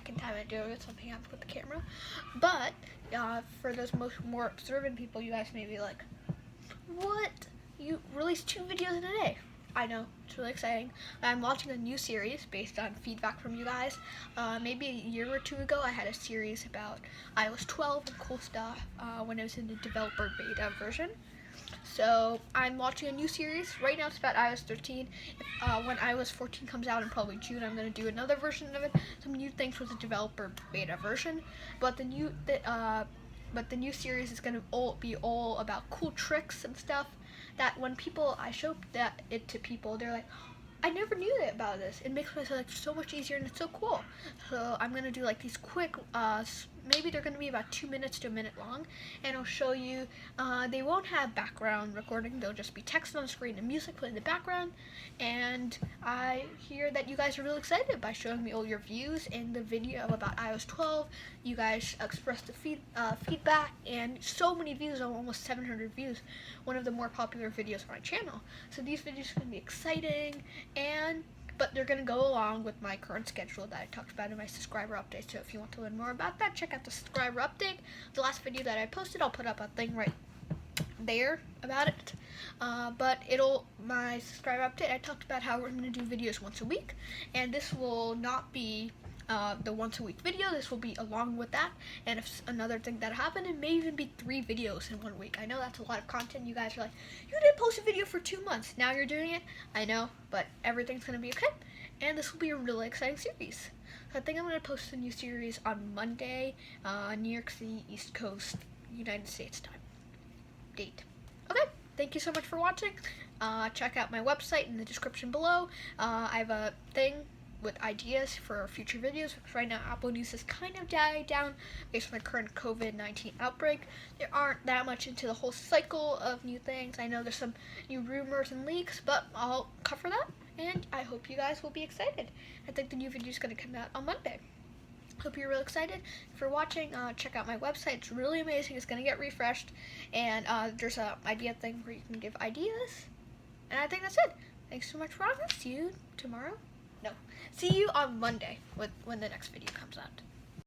second time I do it, something happens with the camera. But for those more observant people, you guys may be like, what? You release 2 videos in a day. I know, it's really exciting. I'm launching a new series based on feedback from you guys. Maybe a year or 2 ago, I had a series about iOS 12 and cool stuff when it was in the developer beta version. So I'm launching a new series. Right now it's about iOS 13. When iOS 14 comes out in probably June, I'm going to do another version of it. Some new things with the developer beta version. But the new series is going to be all about cool tricks and stuff that when I show it to people, they're like, I never knew about this. It makes my life so much easier and it's so cool. So I'm gonna do like these quick, maybe they're gonna be about 2 minutes to a minute long, and I'll show you. They won't have background recording. They'll just be text on the screen and music playing in the background. And I hear that you guys are really excited by showing me all your views in the video about iOS 12. You guys expressed the feedback, and so many views, almost 700 views. One of the more popular videos on my channel. So these videos are gonna be exciting. But they're going to go along with my current schedule that I talked about in my subscriber update. So if you want to learn more about that, check out the subscriber update. The last video that I posted, I'll put up a thing right there about it. But my subscriber update, I talked about how we're going to do videos once a week. And this will not be the once a week video. This will be along with that. And if another thing that happened, it may even be 3 videos in 1 week. I know that's a lot of content. You guys are like, you didn't post a video for 2 months. Now you're doing it. I know, but everything's gonna be okay. And this will be a really exciting series. So I think I'm gonna post a new series on Monday, New York City, East Coast, United States time. Date. Okay. Thank you so much for watching. Check out my website in the description below. I have a thing with ideas for future videos, because right now Apple News has kind of died down based on the current COVID-19 outbreak. There aren't that much into the whole cycle of new things. I know there's some new rumors and leaks, but I'll cover that, and I hope you guys will be excited. I think the new video is going to come out on Monday. Hope you're really excited. If you're watching, check out my website. It's really amazing. It's going to get refreshed, and there's an idea thing where you can give ideas, and I think that's it. Thanks so much for watching. See you tomorrow. No. See you on Monday when the next video comes out.